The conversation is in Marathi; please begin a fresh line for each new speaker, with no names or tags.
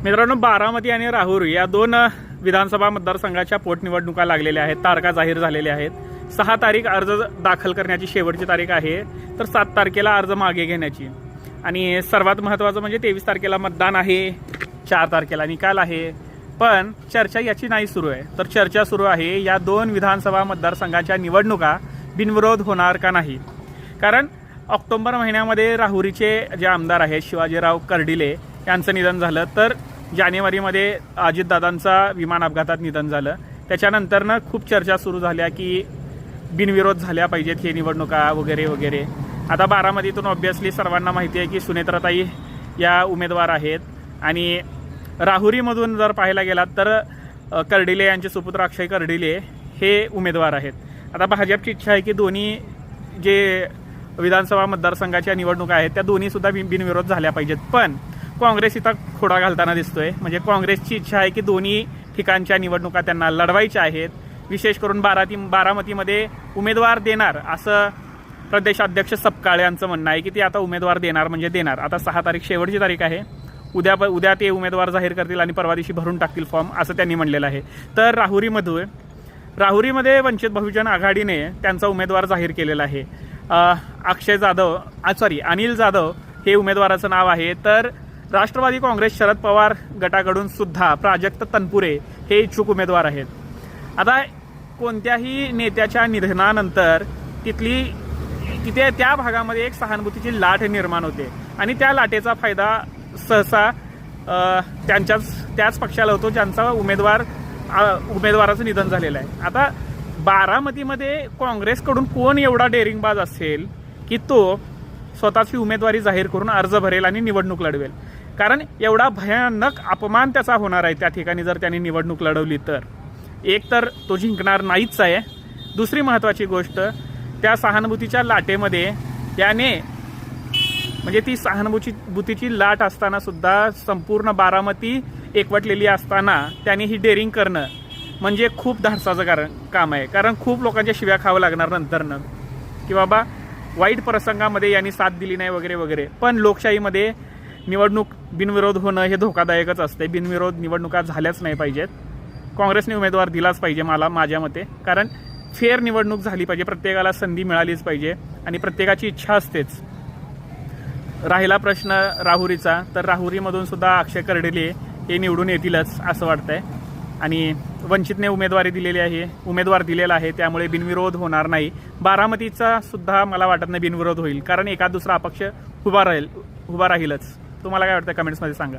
मित्रांनो, बारामती आणि राहुरी या दोन विधानसभा मतदारसंघाच्या पोटनिवडणुका लागलेल्या आहेत. तारखा जाहीर झालेल्या आहेत. 6 तारीख अर्ज दाखल करण्याची शेवटची तारीख आहे, तर 7 तारखेला अर्ज मागे घेण्याची. आणि सर्वात महत्त्वाचं म्हणजे 23 तारखेला मतदान आहे, 4 तारखेला निकाल आहे. पण चर्चा याची नाही सुरू आहे. तर चर्चा सुरू आहे या दोन विधानसभा मतदारसंघाच्या निवडणुका बिनविरोध होणार का नाही. कारण ऑक्टोबर महिन्यामध्ये राहुरीचे जे आमदार आहेत शिवाजीराव कर्डिले यांचं निधन झालं, तर जानेवारीमध्ये अजितदादांचा विमान अपघातात निधन झालं. त्याच्यानंतरनं खूप चर्चा सुरू झाल्या की बिनविरोध झाल्या पाहिजेत हे निवडणुका वगैरे वगैरे. आता बारामतीतून ऑब्व्हियसली सर्वांना माहिती आहे की सुनेत्राताई या उमेदवार आहेत. आणि राहुरीमधून जर पाहायला गेलात तर कर्डिले यांचे सुपुत्र अक्षय कर्डिले हे उमेदवार आहेत. आता भाजपची इच्छा आहे की दोन्ही जे विधानसभा मतदारसंघाच्या निवडणुका आहेत त्या दोन्हीसुद्धा बिनविरोध झाल्या पाहिजेत. पण काँग्रेस इथं खोडा घालताना दिसतोय. म्हणजे काँग्रेसची इच्छा आहे की दोन्ही ठिकाणच्या निवडणुका त्यांना लढवायच्या आहेत. विशेष करून बारामतीमध्ये उमेदवार देणार असं प्रदेशाध्यक्ष सपकाळे यांचं म्हणणं आहे की ते आता उमेदवार देणार म्हणजे देणार. आता 6 तारीख शेवटची तारीख आहे. उद्या ते उमेदवार जाहीर करतील आणि परवा दिवशी भरून टाकतील फॉर्म, असं त्यांनी म्हणलेलं आहे. तर राहुरीमध्ये वंचित बहुजन आघाडीने त्यांचा उमेदवार जाहीर केलेला आहे. अनिल जाधव हे उमेदवाराचं नाव आहे. तर राष्ट्रवादी काँग्रेस शरद पवार गटाकडून सुद्धा प्राजक्त तनपुरे हे इच्छुक उमेदवार आहेत. आता कोणत्याही नेत्याच्या निधनानंतर तिथे त्या भागामध्ये एक सहानुभूतीची लाट निर्माण होते आणि त्या लाटेचा फायदा सहसा त्याच पक्षाला होतो ज्यांचा उमेदवाराचं निधन झालेलं आहे. आता बारामतीमध्ये काँग्रेसकडून कोण एवढा डेअरिंगबाज असेल की तो स्वतःची उमेदवारी जाहीर करून अर्ज भरेल आणि निवडणूक लढवेल. कारण एवढा भयानक अपमान त्याचा होणार आहे त्या ठिकाणी जर त्यांनी निवडणूक लढवली तर. एक तर तो जिंकणार नाहीच आहे. दुसरी महत्त्वाची गोष्ट, त्या सहानुभूतीच्या लाटेमध्ये त्याने म्हणजे ती सहानुभूतीची लाट असताना सुद्धा संपूर्ण बारामती एकवटलेली असताना त्याने ही डेअरिंग करणं म्हणजे खूप धाडसाचं काम आहे. कारण खूप लोकांच्या शिव्या खावं लागणार नंतरनं की बाबा वाईट प्रसंगामध्ये यांनी साथ दिली नाही वगैरे वगैरे. पण लोकशाहीमध्ये निवडणूक बिनविरोध होणं हे धोकादायकच असते. बिनविरोध निवडणुका झाल्याच नाही पाहिजेत. काँग्रेसने उमेदवार दिलाच पाहिजे माझ्या मते. कारण फेअर निवडणूक झाली पाहिजे, प्रत्येकाला संधी मिळालीच पाहिजे आणि प्रत्येकाची इच्छा असतेच. राहिला प्रश्न राहुरीचा, तर राहुरीमधून सुद्धा अक्षय कर्डिले हे निवडून येतीलच असं वाटतंय. आणि वंचितने उमेदवार दिलेला आहे, त्यामुळे बिनविरोध होणार नाही. बारामतीचा सुद्धा मला वाटत नाही बिनविरोध होईल, कारण एका दुसरा अपक्ष उभा राहीलच. तुम्हाला काय वाटतं कमेंट्समध्ये सांगा.